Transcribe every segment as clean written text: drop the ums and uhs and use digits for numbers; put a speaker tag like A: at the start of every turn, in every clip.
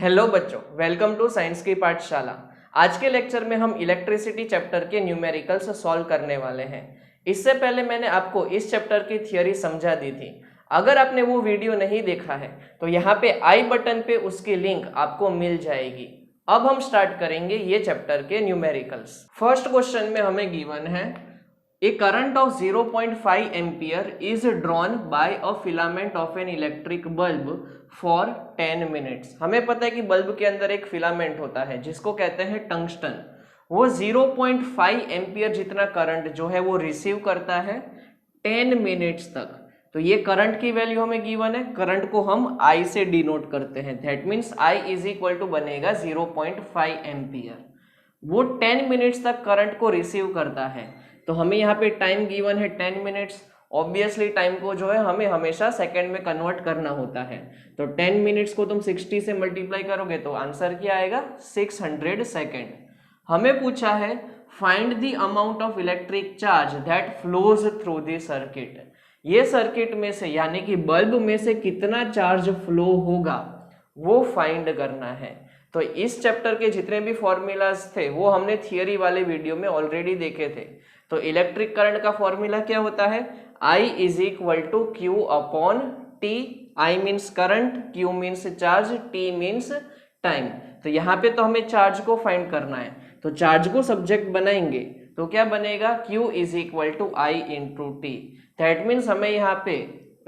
A: Hello बच्चों, welcome to science की पाठशाला। आज के लेक्चर में हम इलेक्ट्रिसिटी चैप्टर के न्यूमेरिकल्स सॉल्व करने वाले हैं। इससे पहले मैंने आपको इस चैप्टर की थियोरी समझा दी थी। अगर आपने वो वीडियो नहीं देखा है तो यहाँ पे आई बटन पे उसकी लिंक आपको मिल जाएगी। अब हम स्टार्ट करेंगे ये चैप्टर के न्यूमेरिकल्स। फर्स्ट क्वेश्चन में हमें गिवन है A current of 0.5 ampere is drawn by a filament of an electric bulb for 10 minutes। हमें पता है कि बल्ब के अंदर एक फिलामेंट होता है जिसको कहते हैं टंगस्टन। वो 0.5 एम्पियर जितना करंट जो है वो रिसीव करता है 10 मिनट्स तक। तो ये करंट की वैल्यू हमें गिवन है। करंट को हम I से डिनोट करते हैं। That means I is equal to बनेगा 0.5 एम्पियर। वो 10 मिनट्स तक करंट को रिसीव करता है। तो हमें यहाँ पे टाइम गिवन है 10 मिनट्स। ऑब्वियसली टाइम को जो है हमें हमेशा सेकंड में कन्वर्ट करना होता है। तो 10 मिनट्स को तुम 60 से मल्टीप्लाई करोगे तो आंसर क्या आएगा 600 सेकेंड। हमें पूछा है find the amount of electric charge that flows through the circuit. ये सर्किट में से यानी कि बल्ब में से कितना चार्ज फ्लो होगा वो फाइंड करना है। तो इस चैप्टर के जितने भी फॉर्मूलाज थे वो हमने थियरी वाले वीडियो में ऑलरेडी देखे थे। तो इलेक्ट्रिक करंट का फॉर्मूला क्या होता है I is equal to Q upon T. I means current, Q means charge, T means time. तो यहाँ पे तो हमें चार्ज को फाइंड करना है। तो चार्ज को सब्जेक्ट बनाएंगे तो क्या बनेगा Q is equal to I into T. That means हमें यहाँ पे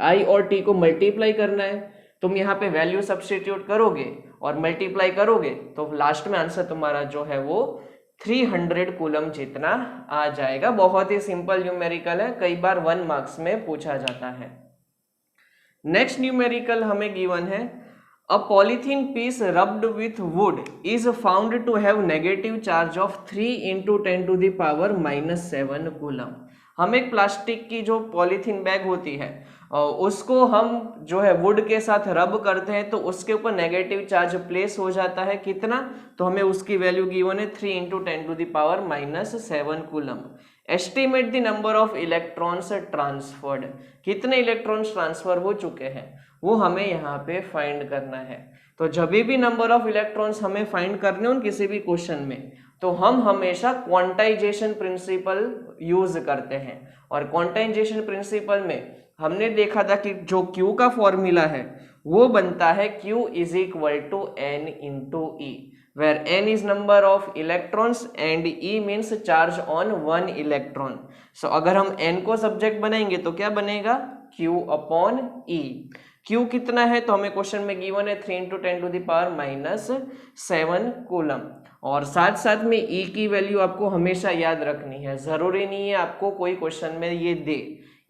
A: I और T को मल्टीप्लाई करना है। तुम यहाँ पे वैल्यू सब्स्टिट्यूट करोगे और मल्टीप्लाई करोगे तो लास्ट में आंसर तुम्हारा जो है वो 300 कूलम जितना आ जाएगा। बहुत ही सिंपल न्यूमेरिकल है, कई बार 1 मार्क्स में पूछा जाता है। नेक्स्ट न्यूमेरिकल हमें गिवन है a polythene piece rubbed with wood is found to have negative charge of 3 into 10 to the power -7 coulomb. हम एक प्लास्टिक की जो पॉलीथीन बैग होती है उसको हम जो है वुड के साथ रब करते हैं तो उसके ऊपर नेगेटिव चार्ज प्लेस हो जाता है। कितना? तो हमें उसकी वैल्यू गिवन है 3 into 10 to the power -7 coulomb. Estimate the number of electrons transferred. कितने इलेक्ट्रॉन्स ट्रांसफर हो चुके हैं वो हमें यहाँ पे फाइंड करना है। तो जब भी नंबर ऑफ इलेक्ट्रॉन्स हमें फाइंड करने हो किसी भी क्वेश्चन में तो हम हमेशा क्वांटाइजेशन प्रिंसिपल यूज करते हैं। और क्वांटाइजेशन प्रिंसिपल में हमने देखा था कि जो Q का फॉर्मूला है वो बनता है Q is equal to N into e, where N is number of electrons and E means charge on 1 electron. So अगर हम N को सब्जेक्ट बनाएंगे तो क्या बनेगा Q अपॉन E। Q कितना है तो हमें क्वेश्चन में गिवन है 3 into 10 to the power -7 coulomb. और साथ साथ में E की वैल्यू आपको हमेशा याद रखनी है। जरूरी नहीं है आपको कोई क्वेश्चन में ये दे।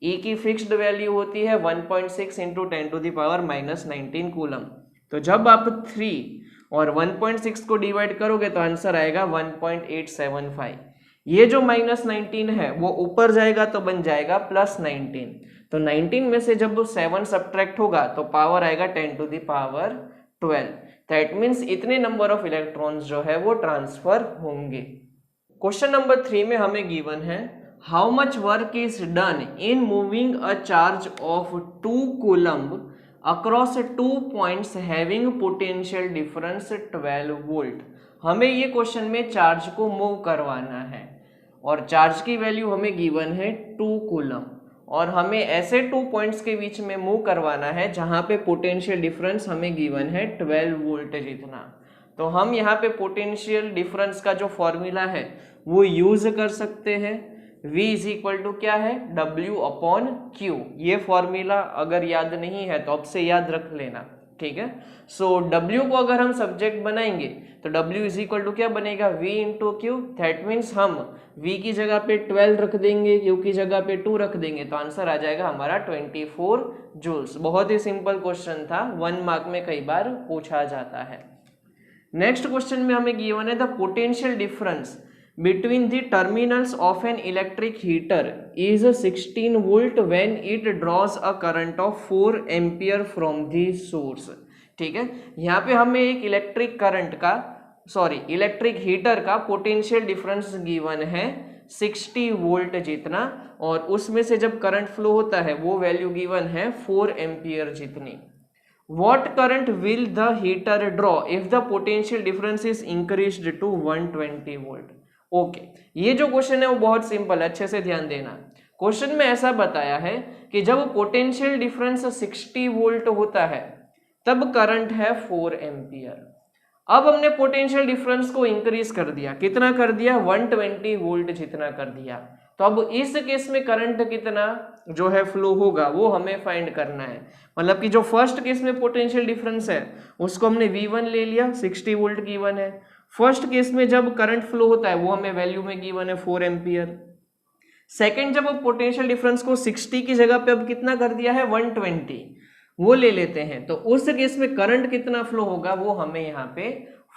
A: E की फिक्स्ड वैल्यू होती है 1.6 into 10 to the power -19 coulomb. तो जब आप 3 और 1.6 को डिवाइड करोगे तो आंसर आएगा 1.875। ये जो -19 है वो ऊपर जाएगा तो बन जाएगा +19। तो 19 में से जब 7 सब्ट्रैक्ट होगा तो पावर आएगा 10 to the power 12। That means इतने नंबर ऑफ इलेक्ट्रॉन्स जो है वो ट्रांसफर होंगे। क्वेश्चन नंबर 3 में हमें गिवन है how much work is done in moving a charge of 2 coulomb across 2 points having potential difference 12 volt. हमें ये क्वेश्चन में चार्ज को मूव करवाना है और चार्ज की वैल्यू हमें गिवन है 2 कूलम और हमें ऐसे 2 पॉइंट्स के बीच में मूव करवाना है जहां पे पोटेंशियल डिफरेंस हमें गिवन है 12 वोल्ट जितना। तो हम यहाँ पे पोटेंशियल डिफरेंस का जो फॉर्मूला है वो यूज कर सकते हैं। V इज इक्वल टू क्या है W अपॉन Q। ये फॉर्मूला अगर याद नहीं है तो अब से याद रख लेना, ठीक है। सो W को अगर हम सब्जेक्ट बनाएंगे तो W इज इक्वल टू क्या बनेगा V into Q। That means हम V की जगह पे 12 रख देंगे, Q की जगह पे 2 रख देंगे तो आंसर आ जाएगा हमारा 24 जूल्स। बहुत ही सिंपल क्वेश्चन था, 1 मार्क में कई बार पूछा जाता है। नेक्स्ट क्वेश्चन में हमें गिवन है the potential difference between the terminals of an electric heater is 16 volt when it draws a current of 4 ampere from the source। ठीक है, यहाँ पे हमें एक इलेक्ट्रिक हीटर का पोटेंशियल डिफरेंस गिवन है 60 वोल्ट जितना और उसमें से जब करंट फ्लो होता है वो वैल्यू गिवन है 4 एम्पियर जितनी। What current will the heater draw if the potential difference is increased to 120 volt? Okay, ये जो क्वेश्चन है वो बहुत सिंपल है, अच्छे से ध्यान देना। क्वेश्चन में ऐसा बताया है कि जब पोटेंशियल डिफरेंस 60 वोल्ट होता है तब करंट है 4 एम्पियर। अब हमने पोटेंशियल डिफरेंस को इंक्रीज कर दिया, कितना कर दिया? 120 वोल्ट जितना कर दिया। तो अब इस केस में करंट कितना जो है फ्लो होगा वो हमें फाइंड करना है। मतलब कि जो फर्स्ट केस में पोटेंशियल डिफरेंस है उसको हमने V1 ले लिया, 60 वोल्ट गिवन है। फर्स्ट केस में जब करंट फ्लो होता है वो हमें वैल्यू में गिवन है 4 एम्पियर। सेकेंड, जब अब पोटेंशियल डिफरेंस को 60 की जगह पे अब कितना कर दिया है? 120, वो ले लेते हैं। तो उस केस में करंट कितना फ्लो होगा वो हमें यहाँ पे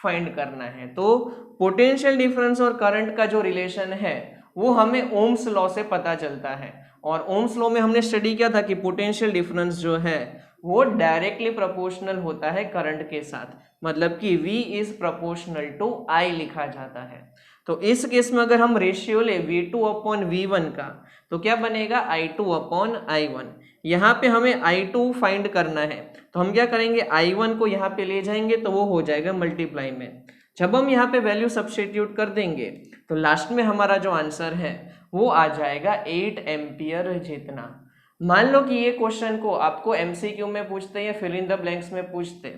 A: फाइंड करना है। तो पोटेंशियल डिफरेंस और करंट का जो रिलेशन है वो हमें ओम्स लॉ से पता चलता है। और ओम्स लॉ में हमने स्टडी किया था कि पोटेंशियल डिफरेंस जो है वो डायरेक्टली प्रोपोर्शनल होता है करंट के साथ, मतलब कि V is proportional to I लिखा जाता है। तो इस केस में अगर हम रेशियो ले V2/V1 का तो क्या बनेगा? I2/I1। यहाँ पे हमें I2 फाइंड करना है तो हम क्या करेंगे? I1 को यहाँ पे ले जाएंगे तो वो हो जाएगा मल्टीप्लाई में। जब हम यहाँ पे वैल्यू सब्स्टिट्यूट कर देंगे तो लास्ट में हमारा जो आंसर है वो आ जाएगा 8 एम्पियर जितना। मान लो कि ये क्वेश्चन को आपको MCQ में पूछते हैं या फिल इन द ब्लैंक्स में पूछते,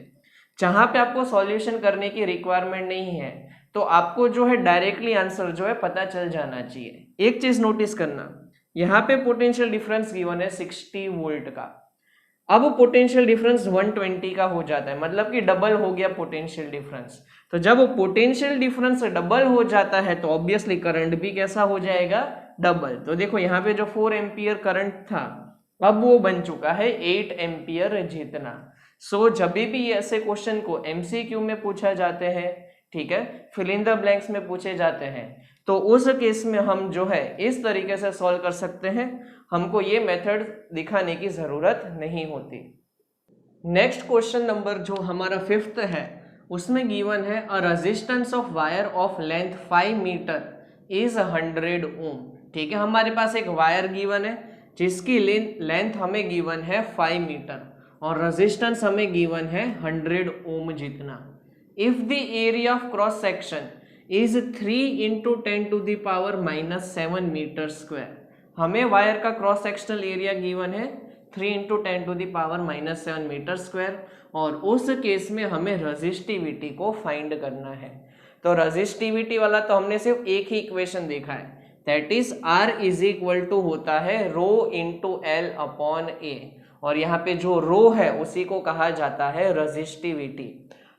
A: जहाँ पे आपको सॉल्यूशन करने की रिक्वायरमेंट नहीं है, तो आपको जो है डायरेक्टली आंसर जो है पता चल जाना चाहिए। एक चीज नोटिस करना, यहाँ पे पोटेंशियल डिफरेंस गिवन है 60 वोल्ट का, अब पोटेंशियल डिफरेंस 120 का हो जाता है, मतलब कि डबल हो गया पोटेंशियल डिफरेंस। तो जब पोटेंशियल डिफरेंस डबल हो जाता है तो ऑब्वियसली करंट भी कैसा हो जाएगा? डबल। तो देखो यहाँ पे जो 4 एम्पियर करंट था अब वो बन चुका है 8 एम्पियर जितना। सो जब भी ऐसे क्वेश्चन को MCQ में पूछा जाते हैं, ठीक है, फिल इन द ब्लैंक्स में पूछे जाते हैं, तो उस केस में हम जो है इस तरीके से सॉल्व कर सकते हैं, हमको ये मेथड दिखाने की जरूरत नहीं होती। नेक्स्ट क्वेश्चन नंबर जो हमारा 5th है उसमें गिवन है a resistance of wire of length 5 metre is 100 ohm. ठीक है, हमारे पास एक वायर गिवन है जिसकी लेंथ हमें गिवन है 5 मीटर और रेजिस्टेंस हमें गिवन है 100 ओम जितना। If the area of cross section is 3 × 10⁻⁻7 metre square. हमें वायर का क्रॉस सेक्शनल एरिया गिवन है 3 × 10⁻⁻7 मीटर स्क्वायर और उस केस में हमें रेजिस्टिविटी को फाइंड करना है। तो रेजिस्टिविटी वाला तो हमने सिर्फ एक ही इक्वेशन देखा है, that is R is equal to होता है रो इंटू L/A और यहाँ पे जो रो है उसी को कहा जाता है रेजिस्टिविटी।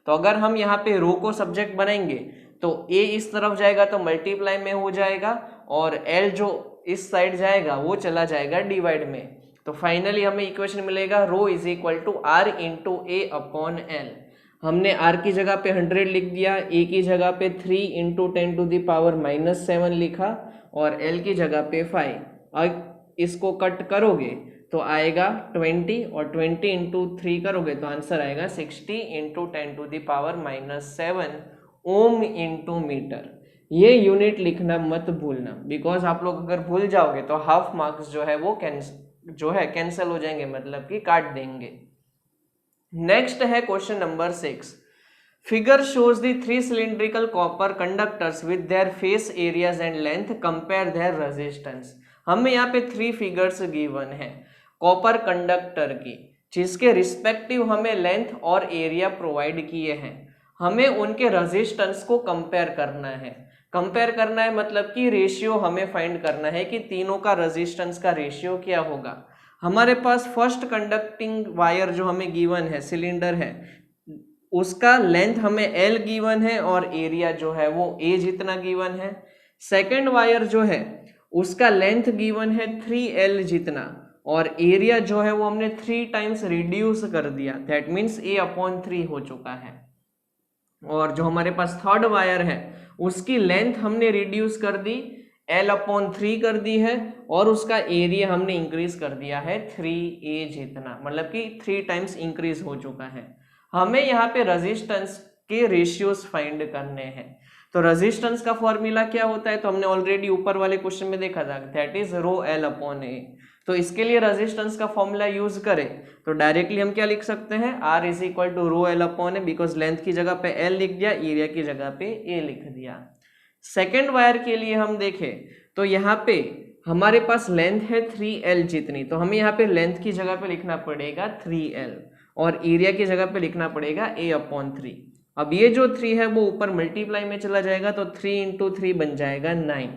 A: तो अगर हम यहाँ पे रो को सब्जेक्ट बनाएंगे तो A इस तरफ जाएगा तो मल्टीप्लाई में हो जाएगा और L जो इस साइड जाएगा वो चला जाएगा डिवाइड में। तो फाइनली हमें इक्वेशन मिलेगा rho is equal to R into A/L। हमने R की जगह पे 100 लिख दिया, A की जगह पे 3 × 10⁻⁻7 लिखा और L की जगह पे 5। अब इसको कट करोगे तो आएगा 20 और 20 × 3 करोगे तो आंसर आएगा 60 × 10⁻⁻7 ओम इंटू मीटर। ये यूनिट लिखना मत भूलना, बिकॉज आप लोग अगर भूल जाओगे तो हाफ मार्क्स जो है वो कैंसिल हो जाएंगे, मतलब कि काट देंगे। नेक्स्ट है question number 6। Figure shows the 3 cylindrical copper conductors with their face areas and length, compare there resistance. हमें यहाँ पे 3 फिगर्स गिवन है कॉपर कंडक्टर की, जिसके रिस्पेक्टिव हमें लेंथ और एरिया प्रोवाइड किए हैं। हमें उनके रेजिस्टेंस को कंपेयर करना है। कंपेयर करना है मतलब कि रेशियो हमें फाइंड करना है कि तीनों का रेजिस्टेंस का रेशियो क्या होगा। हमारे पास फर्स्ट कंडक्टिंग वायर जो हमें गिवन है, सिलेंडर है, उसका लेंथ हमें L गिवन है और एरिया जो है वो A जितना गिवन है। सेकेंड वायर जो है उसका लेंथ गिवन है 3L जितना और एरिया जो है वो हमने 3 टाइम्स रिड्यूस कर दिया, दैट मीन्स A/3 हो चुका है। और जो हमारे पास थर्ड वायर है उसकी लेंथ हमने रिड्यूस कर दी, L/3 कर दी है और उसका एरिया हमने इंक्रीज कर दिया है 3A जितना, मतलब कि 3 टाइम्स इंक्रीज हो चुका है। हमें यहाँ पे रेजिस्टेंस के रेशियोज फाइंड करने हैं। तो रेजिस्टेंस का फॉर्मूला क्या होता है तो हमने ऑलरेडी ऊपर वाले क्वेश्चन में देखा था, दैट इज रो L/A। तो इसके लिए रेजिस्टेंस का फॉर्मूला यूज करें तो डायरेक्टली हम क्या लिख सकते हैं, R is equal to rho L upon A, because length की जगह पे L लिख दिया, एरिया की जगह पे A लिख दिया। सेकेंड वायर के लिए हम देखें तो यहाँ पे हमारे पास लेंथ है 3L जितनी, तो हमें यहाँ पे लेंथ की जगह पे लिखना पड़ेगा 3L और एरिया की जगह पे लिखना पड़ेगा A अपॉन 3। अब ये जो 3 है वो ऊपर मल्टीप्लाई में चला जाएगा तो 3 इंटू 3 बन जाएगा 9।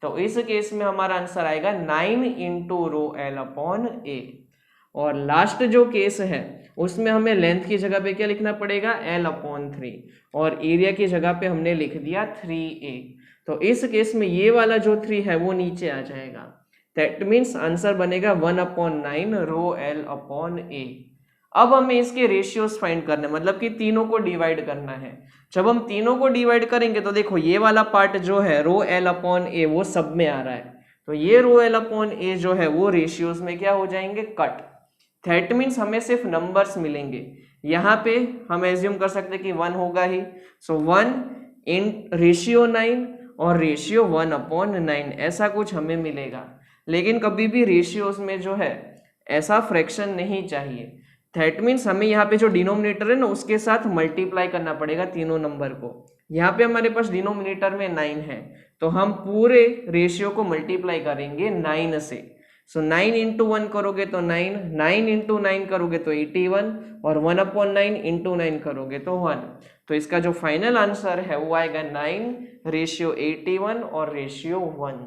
A: तो इस केस में हमारा आंसर आएगा 9 इंटू रो एल अपॉन ए। और लास्ट जो केस है उसमें हमें लेंथ की जगह पे क्या लिखना पड़ेगा, L अपॉन 3 और एरिया की जगह पे हमने लिख दिया 3A। तो इस केस में ये वाला जो 3 है वो नीचे आ जाएगा। दैट मीन्स आंसर बनेगा 1/9 रो एल अपॉन ए। अब हमें इसके रेशियोज फाइंड करने, मतलब कि तीनों को डिवाइड करना है। जब हम तीनों को डिवाइड करेंगे तो देखो ये वाला पार्ट जो है रो एल अपॉन ए वो सब में आ रहा है, तो ये रो एल अपॉन ए जो है वो रेशियोज में क्या हो जाएंगे, कट। दैट मीन्स हमें सिर्फ नंबर्स मिलेंगे। यहाँ पे हम एज्यूम कर सकते हैं कि 1 होगा ही, सो 1 इन रेशियो 9 और रेशियो 1/9 ऐसा कुछ हमें मिलेगा। लेकिन कभी भी रेशियोज में जो है ऐसा फ्रैक्शन नहीं चाहिए। दैट मीन्स हमें यहाँ पे जो डिनोमिनेटर है ना उसके साथ मल्टीप्लाई करना पड़ेगा तीनों नंबर को। यहाँ पे हमारे पास डिनोमिनेटर में 9 है तो हम पूरे रेशियो को मल्टीप्लाई करेंगे 9 से। सो 9 इंटू 1 करोगे तो 9, 9 इंटू 9 करोगे तो 81 और 1/9 इंटू 9 करोगे तो 1। तो इसका जो फाइनल आंसर है वो आएगा 9 रेशियो 81 और रेशियो 1।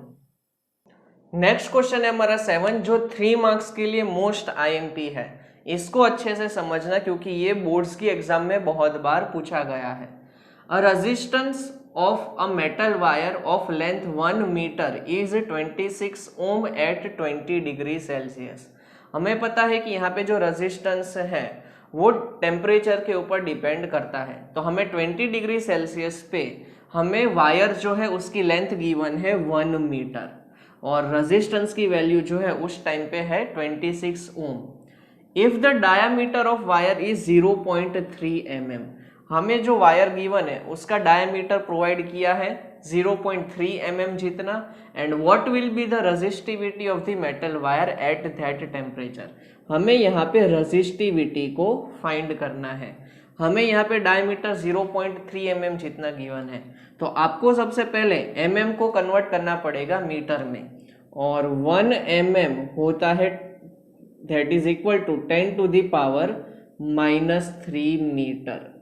A: नेक्स्ट क्वेश्चन है हमारा 7 जो 3 मार्क्स के लिए मोस्ट IMP है। इसको अच्छे से समझना क्योंकि ये बोर्ड्स की एग्जाम में बहुत बार पूछा गया है। A resistance of a metal wire of length 1 meter is 26 ohm at 20 degree Celsius. हमें पता है कि यहाँ पे जो रेजिस्टेंस है वो टेम्परेचर के ऊपर डिपेंड करता है, तो हमें 20 डिग्री सेल्सियस पे हमें वायर जो है उसकी लेंथ गिवन है 1 मीटर और रेजिस्टेंस की वैल्यू जो है उस टाइम पे है 26 ohm. If the diameter of wire is 0.3 mm, हमें जो वायर गिवन है उसका डायमीटर प्रोवाइड किया है 0.3 mm जितना, and what will be the resistivity of the metal wire at that temperature. हमें यहाँ पे रेजिस्टिविटी को फाइंड करना है। हमें यहाँ पे डायमीटर 0.3 mm जितना गिवन है, तो आपको सबसे पहले mm को कन्वर्ट करना पड़ेगा मीटर में, और 1 mm होता है that is equal to 10⁻³ metre.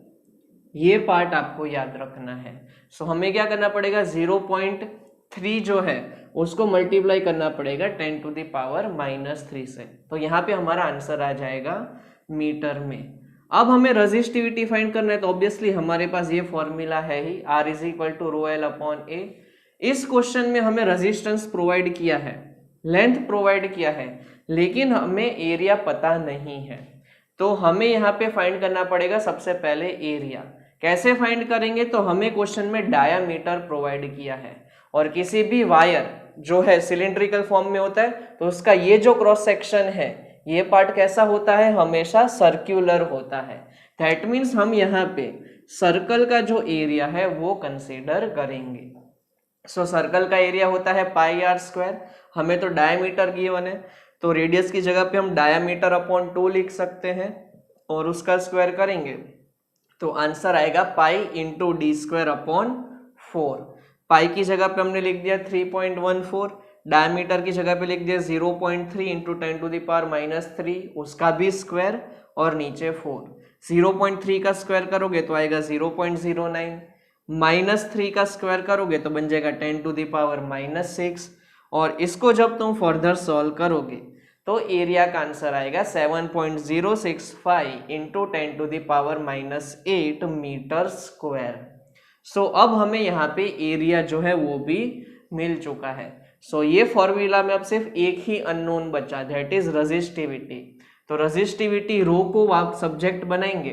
A: ये पार्ट आपको याद रखना है। सो हमें क्या करना पड़ेगा, 0.3 जो है उसको मल्टीप्लाई करना पड़ेगा 10⁻³ से, तो यहाँ पे हमारा आंसर आ जाएगा मीटर में। अब हमें रेजिस्टिविटी फाइंड करना है, तो ऑब्वियसली हमारे पास ये फॉर्मूला है ही, R is equal to rho L upon A. इस क्वेश्चन में हमें रेजिस्टेंस प्रोवाइड किया है, लेंथ प्रोवाइड किया है, लेकिन हमें एरिया पता नहीं है, तो हमें यहाँ पे फाइंड करना पड़ेगा सबसे पहले एरिया। कैसे फाइंड करेंगे, तो हमें क्वेश्चन में डायामीटर प्रोवाइड किया है, और किसी भी वायर जो है सिलिंड्रिकल फॉर्म में होता है तो उसका ये जो क्रॉस सेक्शन है ये पार्ट कैसा होता है, हमेशा सर्क्यूलर होता है। दैट मीन्स हम यहाँ पे सर्कल का जो एरिया है वो कंसीडर करेंगे। सो सर्कल का एरिया होता है πr²। हमें तो डायमीटर गिवन है तो रेडियस की जगह पे हम डायमीटर अपॉन 2 लिख सकते हैं और उसका स्क्वायर करेंगे तो आंसर आएगा पाई इंटू d² अपॉन 4। पाई की जगह पे हमने लिख दिया 3.14, डायमीटर की जगह पे लिख दिया 0.3 इंटू 10⁻³ उसका भी स्क्वायर और नीचे 4। 0.3 का स्क्वायर करोगे तो आएगा 0.09, -3 का स्क्वायर करोगे तो बन जाएगा 10⁻⁻6, और इसको जब तुम फर्दर सॉल्व करोगे तो एरिया का आंसर आएगा 7.065 इंटू 10⁻⁻8 मीटर स्क्वायर। सो अब हमें यहाँ पे एरिया जो है वो भी मिल चुका है। सो ये फॉर्मूला में अब सिर्फ एक ही अननोन बचा, दैट इज रेजिस्टिविटी। तो रेजिस्टिविटी रो को आप सब्जेक्ट बनाएंगे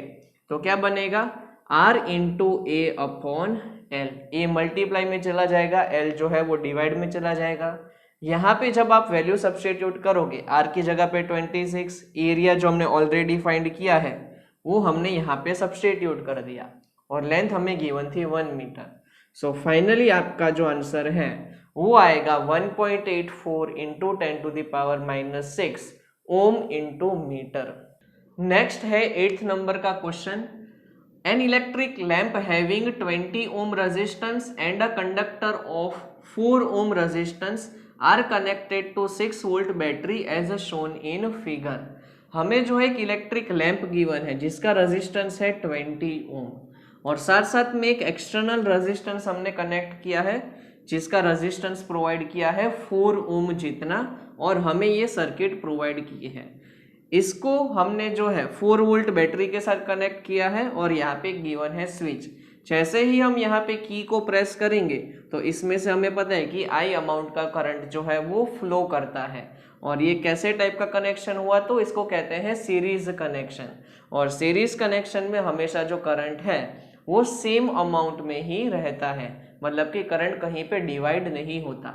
A: तो क्या बनेगा, R into A upon L. A multiply में चला जाएगा, एल जो है वो डिवाइड में चला जाएगा। यहाँ पे जब आप वैल्यू सब्स्टिट्यूट करोगे, R की जगह पे 26, एरिया जो हमने ऑलरेडी फाइंड किया है वो हमने यहाँ पे सब्स्टिट्यूट कर दिया, और लेंथ हमें गिवन थी 1 मीटर। सो फाइनली आपका जो आंसर है वो आएगा 1.84 इंटू 10⁻⁻6 ओम इंटू मीटर। नेक्स्ट है 8th नंबर का question. An electric lamp having 20 ohm resistance and a conductor of 4 ohm resistance are connected to 6 volt battery as shown in figure. हमें जो है एक इलेक्ट्रिक लैंप गिवन है जिसका resistance है 20 ओम और साथ साथ में एक एक्सटर्नल रेजिस्टेंस हमने कनेक्ट किया है जिसका रेजिस्टेंस प्रोवाइड किया है 4 ओम जितना, और हमें ये सर्किट प्रोवाइड की है। इसको हमने जो है 4 वोल्ट बैटरी के साथ कनेक्ट किया है और यहाँ पे गिवन है स्विच। जैसे ही हम यहाँ पे की को प्रेस करेंगे तो इसमें से हमें पता है कि आई अमाउंट का करंट जो है वो फ्लो करता है। और ये कैसे टाइप का कनेक्शन हुआ, तो इसको कहते हैं सीरीज कनेक्शन। और सीरीज कनेक्शन में हमेशा जो करंट है वो सेम अमाउंट में ही रहता है, मतलब कि करंट कहीं पे डिवाइड नहीं होता।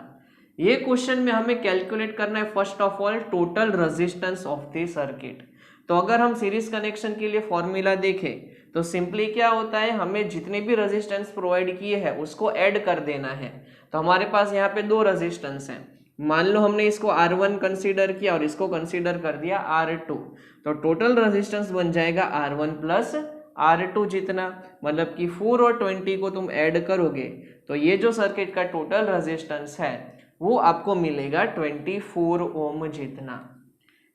A: ये क्वेश्चन में हमें कैलकुलेट करना है first of all total resistance of the circuit. तो अगर हम सीरीज कनेक्शन के लिए फॉर्मूला देखें तो सिंपली क्या होता है, हमें जितने भी रेजिस्टेंस प्रोवाइड किए हैं उसको ऐड कर देना है। तो हमारे पास यहाँ पे 2 रेजिस्टेंस हैं, मान लो हमने इसको R1 कंसीडर किया और इसको कंसीडर कर दिया R2, तो टोटल रेजिस्टेंस बन जाएगा R1 प्लस R2 जितना, मतलब कि 4 और 20 को तुम ऐड करोगे तो ये जो सर्किट का टोटल रेजिस्टेंस है वो आपको मिलेगा 24 ओम जितना।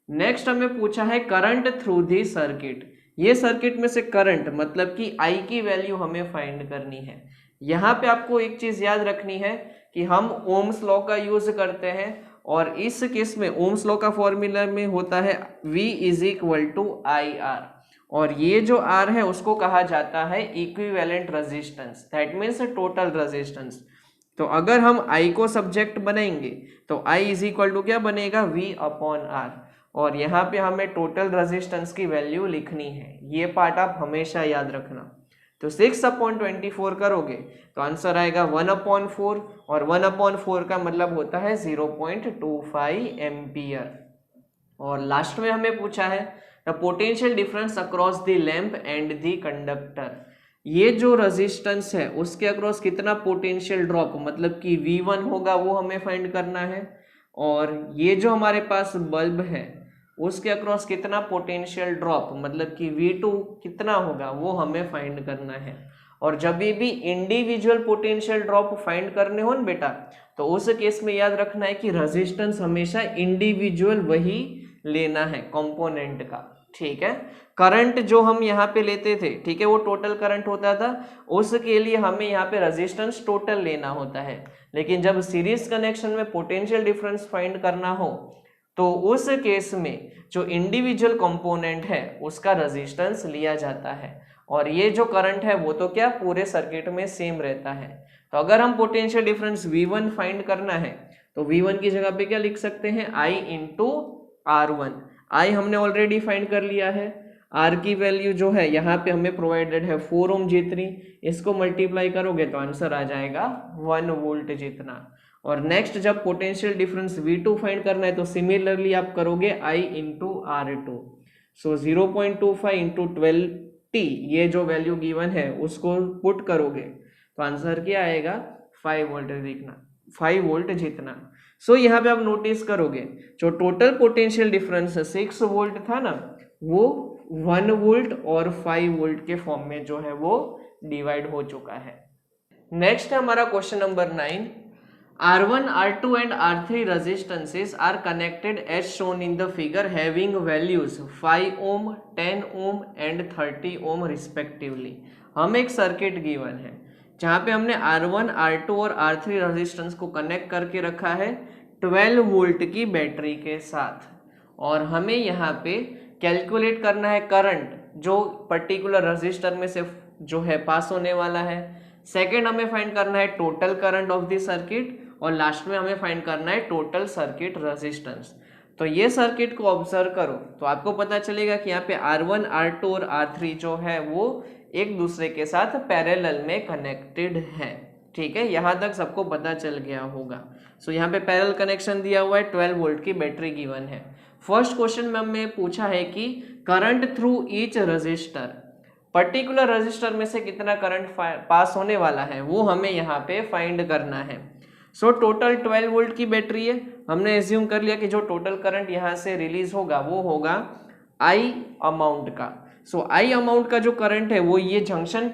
A: नेक्स्ट हमें पूछा है करंट थ्रू दी सर्किट। ये सर्किट में से करंट मतलब कि I की वैल्यू हमें फाइंड करनी है। यहाँ पे आपको एक चीज याद रखनी है कि हम ओम्स लॉ का यूज करते हैं और इस केस में ओम्स लॉ का फॉर्मूला में होता है V is equal to IR, और ये जो R है उसको कहा जाता है equivalent resistance, that means total resistance. तो अगर हम I को सब्जेक्ट बनाएंगे तो I इज इक्वल टू क्या बनेगा, V अपॉन R, और यहाँ पे हमें टोटल रेजिस्टेंस की वैल्यू लिखनी है। ये पार्ट आप हमेशा याद रखना। तो 6/24 करोगे तो आंसर आएगा 1/4, और 1/4 का मतलब होता है 0.25 एम्पियर। और लास्ट में हमें पूछा है the potential difference across the lamp and the conductor. ये जो रेजिस्टेंस है उसके अक्रॉस कितना पोटेंशियल ड्रॉप मतलब कि V1 होगा वो हमें फाइंड करना है, और ये जो हमारे पास बल्ब है उसके अक्रॉस कितना पोटेंशियल ड्रॉप मतलब कि V2 कितना होगा वो हमें फाइंड करना है। और जब भी इंडिविजुअल पोटेंशियल ड्रॉप फाइंड करने हो ना बेटा, तो उस केस में याद रखना है कि रेजिस्टेंस हमेशा इंडिविजुअल वही लेना है कंपोनेंट का, ठीक है। करंट जो हम यहाँ पे लेते थे, ठीक है, वो टोटल करंट होता था, उसके लिए हमें यहाँ पे रेजिस्टेंस टोटल लेना होता है। लेकिन जब सीरीज कनेक्शन में पोटेंशियल डिफरेंस फाइंड करना हो तो उस केस में जो इंडिविजुअल कंपोनेंट है उसका रेजिस्टेंस लिया जाता है, और ये जो करंट है वो तो क्या पूरे सर्किट में सेम रहता है। तो अगर हम पोटेंशियल डिफरेंस V1 फाइंड करना है तो V1 की जगह पे क्या लिख सकते हैं, I इंटू R1। I हमने ऑलरेडी फाइंड कर लिया है, R की वैल्यू जो है यहाँ पे हमें प्रोवाइडेड है 4 ओम जितनी, इसको मल्टीप्लाई करोगे तो आंसर आ जाएगा 1 वोल्ट जितना। और नेक्स्ट जब पोटेंशियल डिफरेंस V2 फाइंड करना है तो सिमिलरली आप करोगे I into R2। So 0.25 into 12T, ये जो वैल्यू गिवन है उसको पुट करोगे तो आंसर क्या आएगा, 5 वोल्ट देखना, 5 वोल्ट जितना। सो यहाँ पे आप नोटिस करोगे जो टोटल पोटेंशियल डिफरेंस 6 वोल्ट था ना, वो 1 वोल्ट और 5 वोल्ट के फॉर्म में जो है वो डिवाइड हो चुका है। नेक्स्ट है हमारा question number 9। R1, R2 and R3 resistances are connected as shown in the figure having values 5 ohm, 10 ohm and 30 ohm respectively। हम एक सर्किट गिवन है जहाँ पे हमने R1, R2 और R3 रेजिस्टेंस को कनेक्ट करके रखा है 12 वोल्ट की बैटरी के साथ, और हमें यहाँ पे कैलकुलेट करना है करंट जो पर्टिकुलर रजिस्टर में से जो है पास होने वाला है। सेकेंड हमें फाइंड करना है total current of the circuit, और लास्ट में हमें फाइंड करना है टोटल सर्किट रेजिस्टेंस। तो ये सर्किट को ऑब्जर्व करो तो आपको पता चलेगा कि यहाँ पे R1, R2 और R3 जो है वो एक दूसरे के साथ पैरेलल में कनेक्टेड है, ठीक है। यहाँ तक सबको पता चल गया होगा। सो यहाँ पे पैरेलल कनेक्शन दिया हुआ है, 12 वोल्ट की बैटरी गिवन है। फर्स्ट क्वेश्चन में हमें पूछा है कि current through each resistor, particular register में से कितना करंट पास होने वाला है वो हमें यहाँ पे फाइंड करना है। सो टोटल 12 वोल्ट की बैटरी है, हमने एज्यूम कर लिया कि जो टोटल करंट यहाँ से रिलीज होगा वो होगा आई अमाउंट का। सो आई अमाउंट का जो करंट है वो ये जंक्शन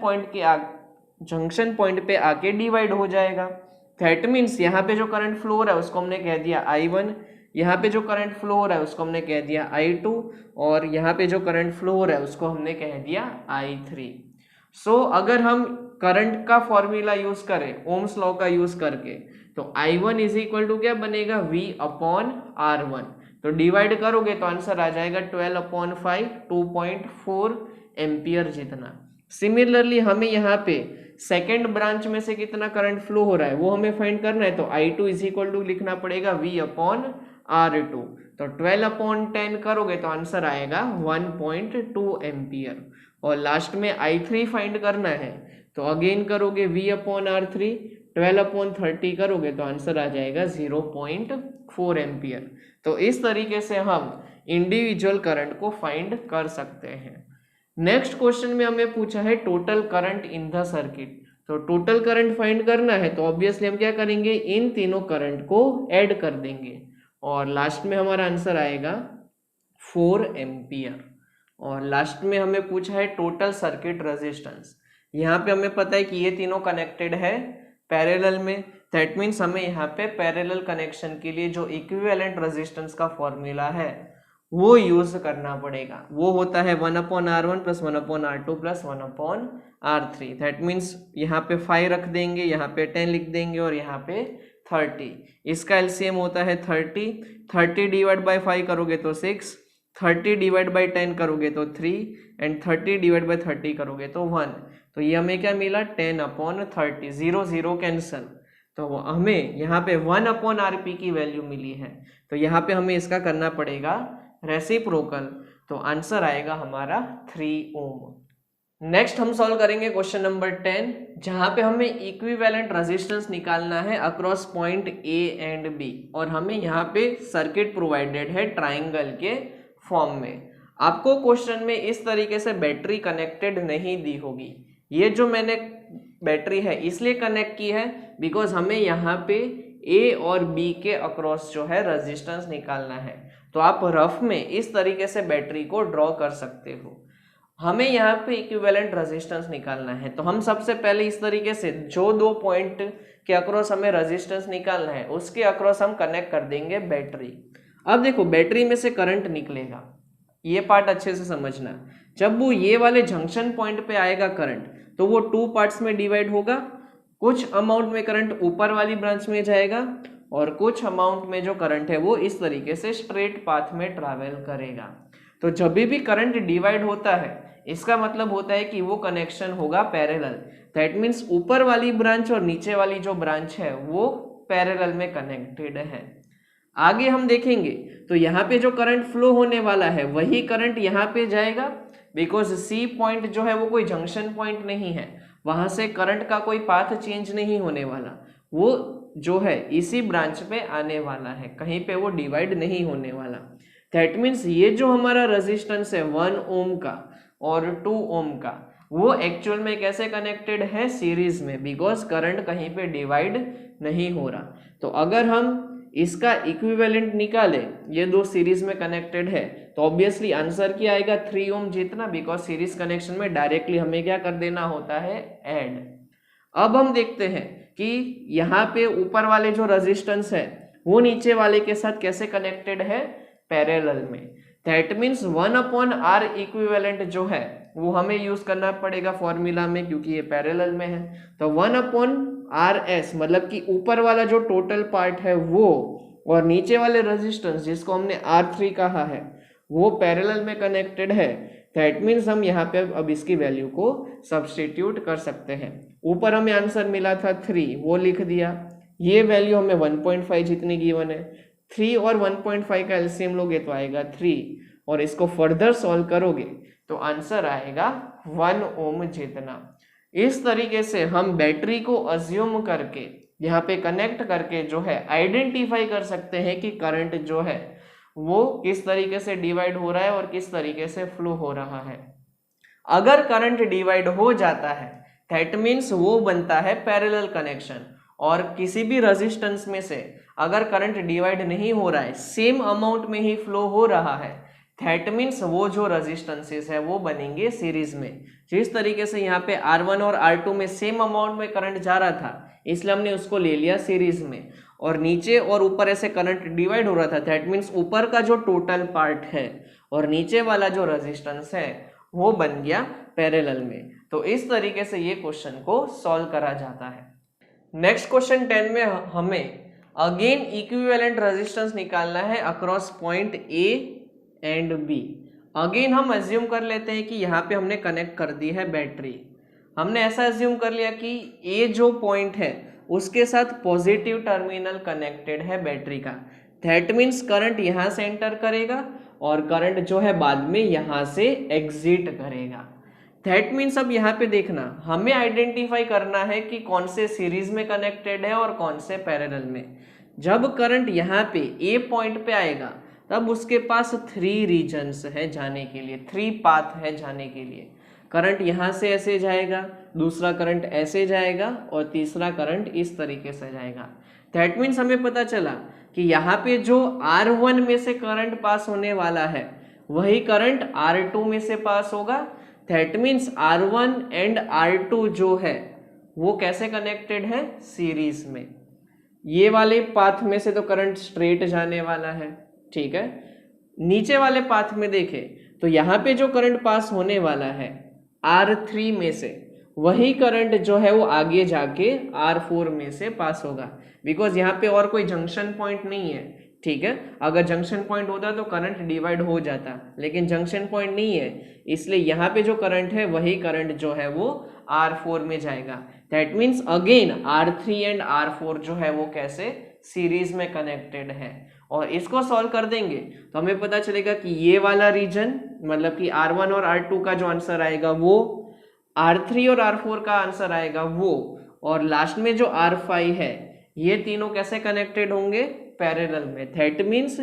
A: पॉइंट पे आके डिवाइड हो जाएगा। दैट मीन्स यहाँ पे जो करंट फ्लो हो रहा है उसको हमने कह दिया I1, यहाँ पे जो करंट फ्लो हो रहा है उसको हमने कह दिया I2, और यहाँ पे जो करंट फ्लो हो रहा है उसको हमने कह दिया I3। सो अगर हम करंट का फॉर्मूला यूज करें ओम्स लॉ का यूज करके तो I1 इज इक्वल टू क्या बनेगा V अपॉन R1, तो डिवाइड करोगे तो आंसर आ जाएगा 12/5 2.4 एम्पियर जितना। सिमिलरली हमें यहाँ पे सेकेंड ब्रांच में से कितना करंट फ्लो हो रहा है वो हमें फाइंड करना है, तो I2 इज इक्वल टू लिखना पड़ेगा V अपॉन R2, तो 12/10 करोगे तो आंसर आएगा 1.2 एम्पियर। और लास्ट में I3 फाइंड करना है तो अगेन करोगे V अपॉन R3, 12/30 करोगे तो आंसर आ जाएगा 0.4 एम्पियर। तो इस तरीके से हम इंडिविजुअल करंट को फाइंड कर सकते हैं। नेक्स्ट क्वेश्चन में हमें पूछा है total current in the circuit, तो टोटल करंट फाइंड करना है तो ऑब्वियसली हम क्या करेंगे इन तीनों करंट को ऐड कर देंगे और लास्ट में हमारा आंसर आएगा 4 एम्पियर। और लास्ट में हमें पूछा है टोटल सर्किट रेजिस्टेंस, यहाँ पे हमें पता है कि ये तीनों कनेक्टेड है पैरेलल में, दैट मीन्स हमें यहाँ पे पैरेलल कनेक्शन के लिए जो इक्विवेलेंट रेजिस्टेंस का फॉर्मूला है वो यूज करना पड़ेगा, वो होता है 1/R1 plus 1/R2 plus 1/R3। That means यहाँ पे 5 रख देंगे, यहाँ पे 10 लिख देंगे और यहाँ पे 30। इसका एलसीएम होता है 30 डिवाइड बाई 5 करोगे तो 6, 30 डिवाइड बाई 10 करोगे तो 3 एंड 30 डिवाइड बाई 30 करोगे तो 1। तो ये हमें क्या मिला 10/30, 0 0 कैंसल, तो हमें यहाँ पे 1/RP की वैल्यू मिली है, तो यहाँ पे हमें इसका करना पड़ेगा रेसिप्रोकल, तो आंसर आएगा हमारा 3 ओम। नेक्स्ट हम सॉल्व करेंगे क्वेश्चन नंबर 10, जहां पे हमें इक्विवेलेंट रेजिस्टेंस निकालना है across point A and B, और हमें यहाँ पे सर्किट प्रोवाइडेड है ट्राइंगल के फॉर्म में। आपको क्वेश्चन में इस तरीके से बैटरी कनेक्टेड नहीं दी होगी, ये जो मैंने बैटरी है इसलिए कनेक्ट की है बिकॉज हमें यहाँ पे ए और बी के अक्रॉस जो है रेजिस्टेंस निकालना है। तो आप रफ में इस तरीके से बैटरी को ड्रॉ कर सकते हो। हमें यहाँ पे इक्विवेलेंट रेजिस्टेंस निकालना है, तो हम सबसे पहले इस तरीके से जो दो पॉइंट के अक्रॉस हमें रेजिस्टेंस निकालना है उसके अक्रॉस हम कनेक्ट कर देंगे बैटरी। अब देखो बैटरी में से करंट निकलेगा, ये पार्ट अच्छे से समझना। जब वो ये वाले जंक्शन पॉइंट पे आएगा करंट तो वो 2 पार्ट्स में डिवाइड होगा, कुछ अमाउंट में करंट ऊपर वाली ब्रांच में जाएगा और कुछ अमाउंट में जो करंट है वो इस तरीके से स्ट्रेट पाथ में ट्रैवल करेगा। तो जब भी करंट डिवाइड होता है इसका मतलब होता है कि वो कनेक्शन होगा पैरेलल, दैट मीन्स ऊपर वाली ब्रांच और नीचे वाली जो ब्रांच है वो पैरेलल में कनेक्टेड है। आगे हम देखेंगे तो यहाँ पे जो करंट फ्लो होने वाला है वही करंट यहाँ पे जाएगा, बिकॉज सी पॉइंट जो है वो कोई जंक्शन पॉइंट नहीं है, वहां से करंट का कोई पाथ चेंज नहीं होने वाला, वो जो है इसी ब्रांच पे आने वाला है, कहीं पे वो डिवाइड नहीं होने वाला। दैट मीन्स ये जो हमारा रेजिस्टेंस है 1 ओम का और 2 ओम का वो एक्चुअल में कैसे कनेक्टेड है सीरीज में, बिकॉज करंट कहीं पे डिवाइड नहीं हो रहा। तो अगर हम इसका इक्विवेलेंट निकाले, ये दो सीरीज में कनेक्टेड है, तो ऑब्वियसली आंसर क्या आएगा 3 ओम जितना, बिकॉज सीरीज कनेक्शन में डायरेक्टली हमें क्या कर देना होता है ऐड। अब हम देखते हैं कि यहाँ पे ऊपर वाले जो रेजिस्टेंस है वो नीचे वाले के साथ कैसे कनेक्टेड है पैरेलल में। दैट मीन्स 1/R इक्विवेलेंट जो है वो हमें यूज करना पड़ेगा फॉर्मूला में, क्योंकि ये पैरेलल में है। तो 1/RS मतलब कि ऊपर वाला जो टोटल पार्ट है वो और नीचे वाले रेजिस्टेंस जिसको हमने R3 कहा है वो पैरेलल में कनेक्टेड है। दैट मीन्स हम यहाँ पे अब इसकी वैल्यू को सब्स्टिट्यूट कर सकते हैं। ऊपर हमें आंसर मिला था 3, वो लिख दिया, ये वैल्यू हमें 1.5 जितनी गिवन है, 3 और 1.5 का एलसीएम लोगे तो आएगा 3, और इसको फर्दर सॉल्व करोगे तो आंसर आएगा 1 ओम जितना। इस तरीके से हम बैटरी को अज्यूम करके यहाँ पे कनेक्ट करके जो है आइडेंटिफाई कर सकते हैं कि करंट जो है वो किस तरीके से डिवाइड हो रहा है और किस तरीके से फ्लो हो रहा है। अगर करंट डिवाइड हो जाता है दैट मीन्स वो बनता है पैरेलल कनेक्शन। और किसी भी रेजिस्टेंस में से अगर करंट डिवाइड नहीं हो रहा है, सेम अमाउंट में ही फ्लो हो रहा है, दैट मीन्स वो जो रेजिस्टेंसेस है वो बनेंगे सीरीज में। जिस तरीके से यहाँ पे R1 और R2 में सेम अमाउंट में करंट जा रहा था, इसलिए हमने उसको ले लिया सीरीज में, और नीचे और ऊपर ऐसे करंट डिवाइड हो रहा था, दैट मीन्स ऊपर का जो टोटल पार्ट है और नीचे वाला जो रेजिस्टेंस है वो बन गया पैरेलल में। तो इस तरीके से ये क्वेश्चन को सॉल्व करा जाता है। नेक्स्ट क्वेश्चन 10 में हमें अगेन इक्विवेलेंट रेजिस्टेंस निकालना है across point A and B. Again हम अज्यूम कर लेते हैं कि यहाँ पे हमने कनेक्ट कर दी है बैटरी। हमने ऐसा अज्यूम कर लिया कि ए जो पॉइंट है उसके साथ पॉजिटिव टर्मिनल कनेक्टेड है बैटरी का, दैट मीन्स करंट यहाँ से एंटर करेगा और करंट जो है बाद में यहाँ से एग्जिट करेगा। दैट मीन्स अब यहाँ पे देखना, हमें आइडेंटिफाई करना है कि कौन से सीरीज में कनेक्टेड है और कौन से पैरेलल में। जब करंट यहाँ पे ए पॉइंट पे आएगा तब उसके पास 3 रीजन्स है जाने के लिए, 3 पाथ है जाने के लिए। करंट यहाँ से ऐसे जाएगा, दूसरा करंट ऐसे जाएगा और तीसरा करंट इस तरीके से जाएगा। दैट मीन्स हमें पता चला कि यहाँ पे जो R1 में से करंट पास होने वाला है वही करंट R2 में से पास होगा। That means R1 and R2 जो है वो कैसे कनेक्टेड है, सीरीज में। ये वाले पाथ में से तो करंट स्ट्रेट जाने वाला है, ठीक है। नीचे वाले पाथ में देखें तो यहाँ पे जो करंट पास होने वाला है R3 में से वही करंट जो है वो आगे जाके R4 में से पास होगा, बिकॉज यहाँ पे और कोई जंक्शन पॉइंट नहीं है, ठीक है। अगर जंक्शन पॉइंट होता तो करंट डिवाइड हो जाता, लेकिन जंक्शन पॉइंट नहीं है, इसलिए यहाँ पे जो करंट है वही करंट जो है वो R4 में जाएगा। That means again R3 and R4 जो है वो कैसे सीरीज में कनेक्टेड है। और इसको सॉल्व कर देंगे तो हमें पता चलेगा कि ये वाला रीजन मतलब कि R1 और R2 का जो आंसर आएगा वो, R3 और R4 का आंसर आएगा वो, और लास्ट में जो R5 है, ये तीनों कैसे कनेक्टेड होंगे, पैरेलल में। दैट मीन्स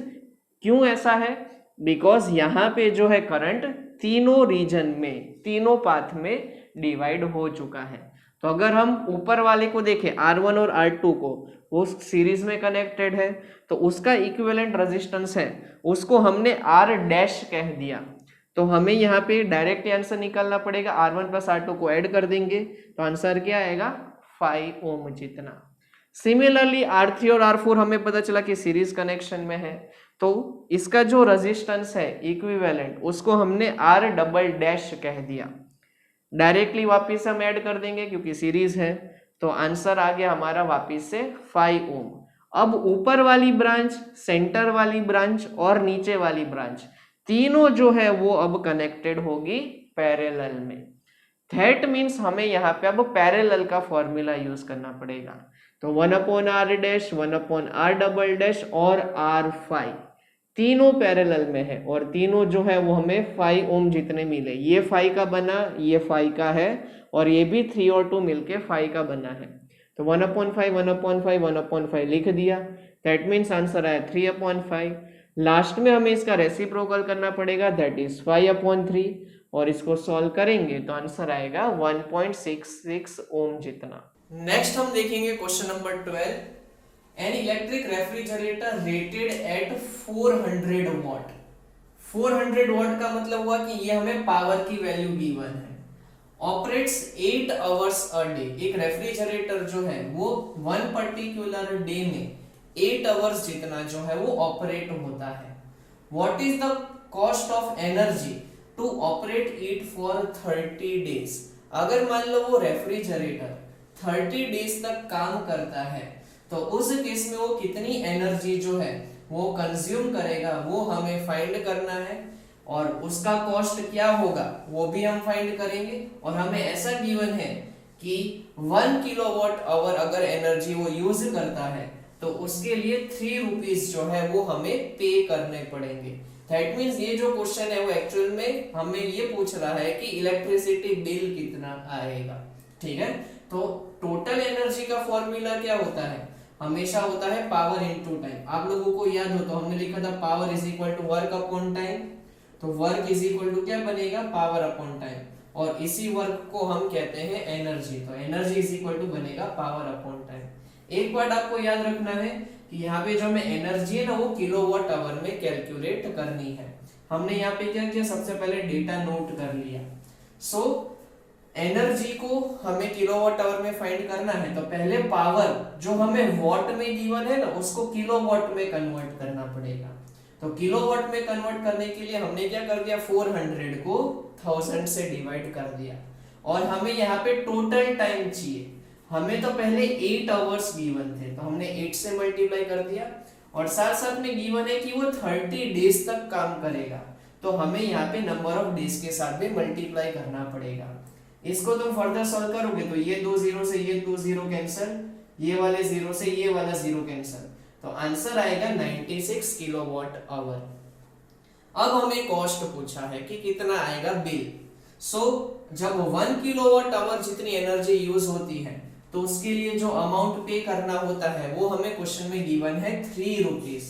A: क्यों ऐसा है, बिकॉज यहाँ पे जो है करंट तीनों रीजन में, तीनों पाथ में डिवाइड हो चुका है। तो अगर हम ऊपर वाले को देखें R1 और R2 को, वो सीरीज में कनेक्टेड है, तो उसका इक्विवेलेंट रेजिस्टेंस है उसको हमने R डैश कह दिया। तो हमें यहाँ पे डायरेक्ट आंसर निकालना पड़ेगा, R1 प्लस R2 को ऐड कर देंगे तो आंसर क्या आएगा, 5 ओम जितना। सिमिलरली R3 और R4 हमें पता चला कि सीरीज कनेक्शन में है, तो इसका जो रेजिस्टेंस है इक्विवेलेंट उसको हमने R डबल डैश कह दिया। डायरेक्टली वापिस से हम ऐड कर देंगे क्योंकि सीरीज है, तो आंसर आ गया हमारा वापिस से 5 ओम। अब ऊपर वाली ब्रांच, सेंटर वाली ब्रांच और नीचे वाली ब्रांच तीनों जो है वो अब कनेक्टेड होगी पैरेलल में। दैट मीन्स हमें यहाँ पे अब पैरेलल का फॉर्मूला यूज करना पड़ेगा। तो 1/R dash, 1/R double dash और R5 तीनों पैरेलल में है और तीनों जो है वो हमें 5 ओम जितने मिले। ये 5 का बना, ये 5 का है और ये भी 3 और 2 मिलके 5 का बना है। तो 1/5 1/5 1/5 लिख दिया। दैट मीन्स आंसर आया 3/5। लास्ट में हमें इसका रेसिप्रोकल करना पड़ेगा, दैट इज 5/3, और इसको सॉल्व करेंगे तो आंसर आएगा 1.66 ओम जितना। नेक्स्ट हम देखेंगे question number 12। An electric refrigerator rated eight 400 what. 400 what का मतलब हुआ कि ये हमें पावर की वैल्यू गिवन है। Operates 8 hours a day. एक रेफ्रिजरेटर जो है वो वन पर्टिकुलर डे में 8 आवर्स जितना जो है वो ऑपरेट होता है। What is the cost of energy to operate it for 30 days. अगर मान लो वो रेफ्रिजरेटर 30 डेज तक काम करता है तो उस केस में वो कितनी एनर्जी जो है वो कंज्यूम करेगा वो हमें फाइंड करना है, और उसका कॉस्ट क्या होगा वो भी हम फाइंड करेंगे। और हमें ऐसा गिवन है कि 1 किलोवाट आवर अगर एनर्जी वो यूज करता है तो उसके लिए 3 रुपीज जो है वो हमें पे करने पड़ेंगे। दैट मीन्स ये जो क्वेश्चन है वो एक्चुअल में हमें ये पूछ रहा है कि इलेक्ट्रिसिटी बिल कितना आएगा, ठीक है। तो टोटल एनर्जी का फॉर्मूला क्या होता है, हमेशा होता है पावर इनटू टाइम। आप लोगों को याद हो तो हमने लिखा था power is equal to work upon time, तो वर्क इज इक्वल टू क्या बनेगा, पावर अपॉन टाइम। और इसी वर्क को हम कहते हैं एनर्जी। तो एनर्जी इज इक्वल टू बनेगा पावर अपॉन टाइम। एक बात आपको याद रखना है कि यहाँ पे जो हमें एनर्जी है ना वो किलोवाट आवर में कैलकुलेट करनी है। हमने यहाँ पे क्या किया, सबसे पहले डेटा नोट कर लिया। सो एनर्जी को हमें किलोवाट आवर में फाइंड करना है, तो पहले पावर जो हमें वॉट में गिवन है ना उसको किलोवाट में कन्वर्ट करना पड़ेगा। तो किलोवाट में कन्वर्ट करने के लिए हमने क्या कर दिया, 400 को 1000 से डिवाइड कर दिया। और हमें यहाँ पे टोटल टाइम चाहिए, हमें तो पहले 8 आवर्स गिवन थे तो हमने 8 से मल्टीप्लाई कर दिया, और साथ साथ में गिवन है कि वो 30 डेज तक काम करेगा, तो हमें यहाँ पे नंबर ऑफ डेज के साथ भी मल्टीप्लाई करना पड़ेगा। इसको तुम फर्दर सॉल्व करोगे तो ये 2 जीरो से ये 2 जीरो कैंसिल, ये वाले जीरो से ये वाला जीरो कैंसिल, तो आंसर आएगा 96 किलोवाट आवर। अब हमें कॉस्ट पूछा है कि कितना आएगा बिल। सो जब 1 किलोवाट आवर जितनी एनर्जी यूज होती है तो उसके लिए जो अमाउंट पे करना होता है वो हमें क्वेश्चन में गिवन है 3 रुपीज।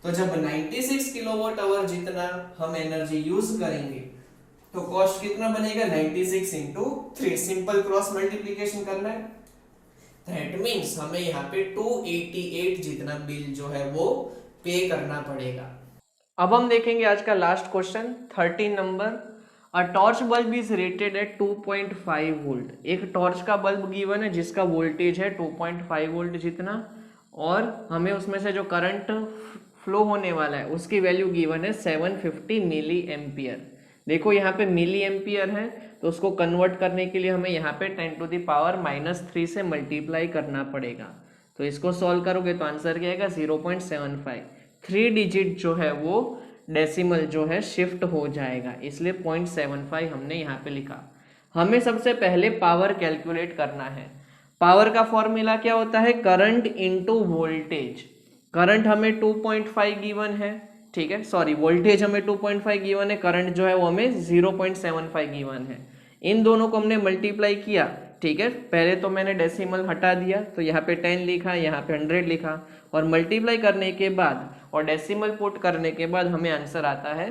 A: तो जब 96 किलोवाट आवर जितना हम एनर्जी यूज करेंगे तो कॉस्ट कितना बनेगा, 96 इंटू 3। सिंपल क्रॉस मल्टीप्लीकेशन करना है, दैट मीन्स हमें यहाँ पे 288 जितना बिल जो है वो पे करना पड़ेगा। अब हम देखेंगे आज का last question 13 number. A torch bulb is rated eight 2.5 volt. एक टॉर्च का बल्ब गिवन है जिसका वोल्टेज है 2.5 वोल्ट जितना, और हमें उसमें से जो करंट फ्लो होने वाला है उसकी वैल्यू गिवन है 750 मिली एम्पियर। देखो यहाँ पे मिली एम्पियर है तो उसको कन्वर्ट करने के लिए हमें यहाँ पे 10⁻³ से मल्टीप्लाई करना पड़ेगा। तो इसको सॉल्व करोगे तो आंसर क्या आएगा 0.75। 3 डिजिट जो है वो डेसिमल जो है शिफ्ट हो जाएगा, इसलिए 0.75 हमने यहाँ पे लिखा। हमें सबसे पहले पावर कैलकुलेट करना है। पावर का फॉर्मूला क्या होता है, करंट इनटू वोल्टेज। करंट हमें 2.5 गिवन है, ठीक है, सॉरी वोल्टेज हमें 2.5 गिवन है, करंट जो है वो हमें 0.75 गिवन है। इन दोनों को हमने मल्टीप्लाई किया, ठीक है। पहले तो मैंने डेसिमल हटा दिया तो यहाँ पे 10 लिखा, यहाँ पे 100 लिखा, और मल्टीप्लाई करने के बाद और डेसिमल पुट करने के बाद हमें आंसर आता है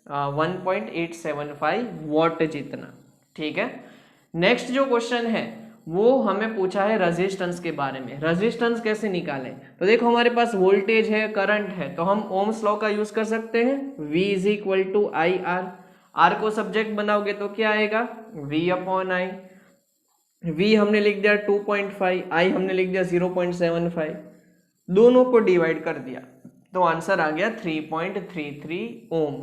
A: 1.875 वॉट जितना, ठीक है। नेक्स्ट जो क्वेश्चन है वो हमें पूछा है रेजिस्टेंस के बारे में। रेजिस्टेंस कैसे निकालें, तो देखो हमारे पास वोल्टेज है, करंट है, तो हम ओम्स लॉ का यूज कर सकते हैं, V is equal to I R. R को सब्जेक्ट बनाओगे तो क्या आएगा, V अपॉन आई। V हमने लिख दिया 2.5, आई हमने लिख दिया 0.75, दोनों को डिवाइड कर दिया तो आंसर आ गया 3.33 ओम।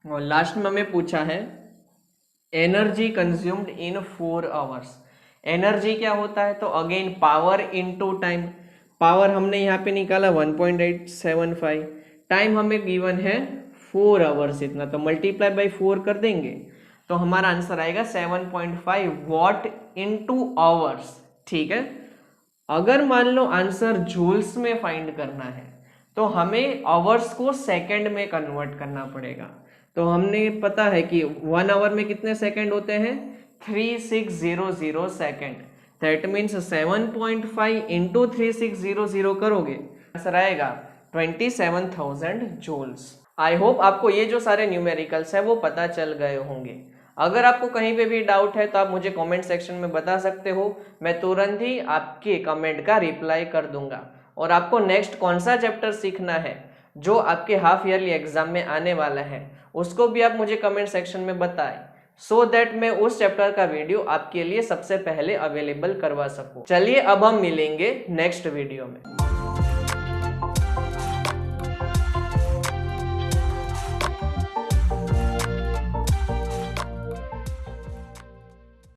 A: और लास्ट में हमें पूछा है energy consumed in 4 hours. Energy क्या होता है, तो again power into time. Power हमने यहाँ पे निकाला 1.875, टाइम हमें गिवन है 4 आवर्स इतना, तो मल्टीप्लाई बाई 4 कर देंगे तो हमारा आंसर आएगा 7.5 वॉट इनटू आवर्स, ठीक है। अगर मान लो आंसर जूल्स में फाइंड करना है तो हमें आवर्स को सेकंड में कन्वर्ट करना पड़ेगा। तो हमने पता है कि 1 आवर में कितने सेकंड होते हैं, 3600 सेकंड। दैट मीन्स 7.5 इंटू 3600 करोगे आंसर आएगा 27,000 जूल्स। आई होप आपको ये जो सारे न्यूमेरिकल्स है वो पता चल गए होंगे। अगर आपको कहीं पे भी डाउट है तो आप मुझे कमेंट सेक्शन में बता सकते हो, मैं तुरंत ही आपके कमेंट का रिप्लाई कर दूंगा। और आपको नेक्स्ट कौन सा चैप्टर सीखना है जो आपके हाफ ईयरली एग्जाम में आने वाला है उसको भी आप मुझे कमेंट सेक्शन में बताएं, सो दैट मैं उस चैप्टर का वीडियो आपके लिए सबसे पहले अवेलेबल करवा सकूं। चलिए अब हम मिलेंगे नेक्स्ट वीडियो में।